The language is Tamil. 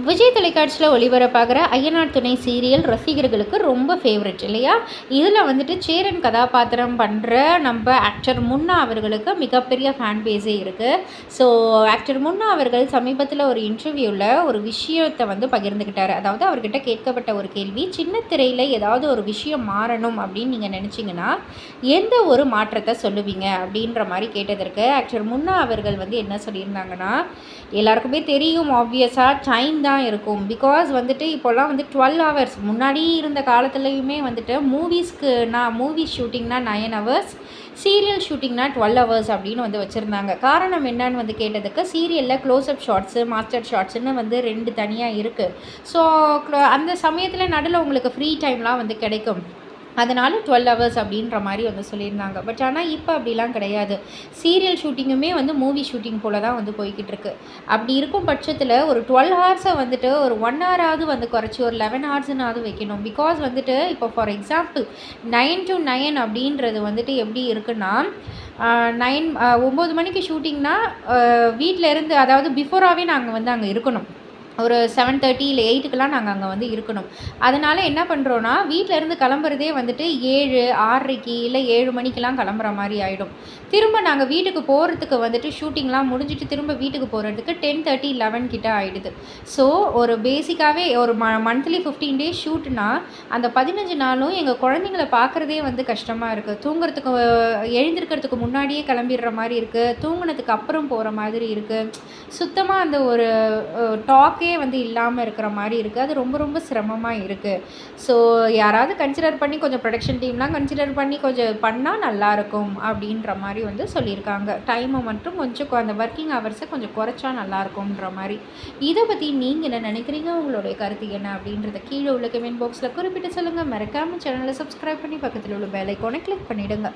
விஜய் தொலைக்காட்சியில் ஒளிபரப்பாகிற ஐயனார் துணை சீரியல் ரசிகர்களுக்கு ரொம்ப ஃபேவரட் இல்லையா? இதில் வந்துட்டு சேரன் கதாபாத்திரம் பண்ணுற நம்ம ஆக்டர் முன்னா அவர்களுக்கு மிகப்பெரிய ஃபேன் பேஸே இருக்குது. ஸோ ஆக்டர் முன்னா அவர்கள் சமீபத்தில் ஒரு இன்டர்வியூவில் ஒரு விஷயத்தை வந்து பகிர்ந்துக்கிட்டார். அதாவது அவர்கிட்ட கேட்கப்பட்ட ஒரு கேள்வி, சின்ன திரையில் ஏதாவது ஒரு விஷயம் மாறணும் அப்படின்னு நீங்கள் நினச்சிங்கன்னா எந்த ஒரு மாற்றத்தை சொல்லுவீங்க அப்படின்ற மாதிரி கேட்டதற்கு ஆக்டர் முன்னா அவர்கள் வந்து என்ன சொல்லியிருந்தாங்கன்னா, எல்லாருக்குமே தெரியும் ஆப்வியஸாக டைம் தான் இருக்கும். பிகாஸ் வந்துட்டு இப்போல்லாம் வந்து 12 ஹவர்ஸ், முன்னாடி இருந்த காலத்துலேயுமே வந்துட்டு மூவி ஷூட்டிங்னா 9 ஹவர்ஸ், சீரியல் ஷூட்டிங்னா 12 ஹவர்ஸ் அப்படின்னு வந்து வச்சுருந்தாங்க. காரணம் என்னன்னு வந்து கேட்டதுக்கு, சீரியலில் க்ளோஸ்அப் ஷாட்ஸு, மாஸ்டர் ஷாட்ஸுன்னு வந்து 2 தனியாக இருக்குது. ஸோ அந்த சமயத்தில் நடுவில் உங்களுக்கு ஃப்ரீ டைம்லாம் வந்து கிடைக்கும். அதனால் 12 ஹவர்ஸ் அப்படின்ற மாதிரி வந்து சொல்லியிருந்தாங்க. பட் ஆனால் இப்போ அப்படிலாம் கிடையாது. சீரியல் ஷூட்டிங்குமே வந்து மூவி ஷூட்டிங் போல் தான் வந்து போய்கிட்டு இருக்கு. அப்படி இருக்கும் பட்சத்தில் ஒரு 12 ஹவர்ஸை வந்துட்டு ஒரு 1 ஹவராவது வந்து குறைச்சி ஒரு 11 ஹவர்ஸ்னாவது வைக்கணும். பிகாஸ் வந்துட்டு இப்போ ஃபார் எக்ஸாம்பிள் 9 to 9 அப்படின்றது வந்துட்டு எப்படி இருக்குன்னா, 9 மணிக்கு ஷூட்டிங்னா வீட்டில் இருந்து, அதாவது பிஃபோராகவே நாங்கள் வந்து அங்கே இருக்கணும். ஒரு 7:30 இல்லை 8க்குலாம் நாங்கள் அங்கே வந்து இருக்கணும். அதனால் என்ன பண்ணுறோன்னா, வீட்டிலேருந்து கிளம்புறதே வந்துட்டு 7, 6:30 இல்லை 7 மணிக்கெலாம் கிளம்புற மாதிரி ஆகிடும். திரும்ப நாங்கள் வீட்டுக்கு போகிறதுக்கு வந்துட்டு ஷூட்டிங்லாம் முடிஞ்சிட்டு திரும்ப வீட்டுக்கு போகிறதுக்கு 10:30, 11 கிட்ட ஆகிடுது. ஸோ ஒரு பேசிக்காகவே ஒரு மந்த்லி 15 டேஸ் ஷூட்னா அந்த 15 நாளும் எங்கள் குழந்தைங்கள பார்க்குறதே வந்து கஷ்டமாக இருக்குது. தூங்குறதுக்கு எழுந்திருக்கிறதுக்கு முன்னாடியே கிளம்பிடுற மாதிரி இருக்குது, தூங்குனதுக்கு அப்புறம் போகிற மாதிரி இருக்குது. சுத்தமாக அந்த ஒரு டாக்கே வந்து இல்லாமல் இருக்கிற மாதிரி இருக்குது. அது ரொம்ப ரொம்ப சிரமமாக இருக்குது. ஸோ யாராவது கன்சிடர் பண்ணி கொஞ்சம் ப்ரொடக்ஷன் டீம்லாம் கன்சிடர் பண்ணி கொஞ்சம் பண்ணால் நல்லாயிருக்கும் அப்படின்ற மாதிரி வந்து சொல்லியிருக்காங்க. டைமை மட்டும் கொஞ்சம் அந்த ஒர்க்கிங் ஹவர்ஸை கொஞ்சம் குறைச்சா நல்லாயிருக்கும்ன்ற மாதிரி. இதை பற்றி நீங்கள் என்ன நினைக்கிறீங்க? உங்களுடைய கருத்து என்ன அப்படின்றத கீழே உள்ள கமெண்ட் பாக்ஸில் குறிப்பிட்டு சொல்லுங்கள். மறக்காமல் சேனலை சப்ஸ்கிரைப் பண்ணி பக்கத்தில் உள்ள பெல் ஐகானை கிளிக் பண்ணிவிடுங்க.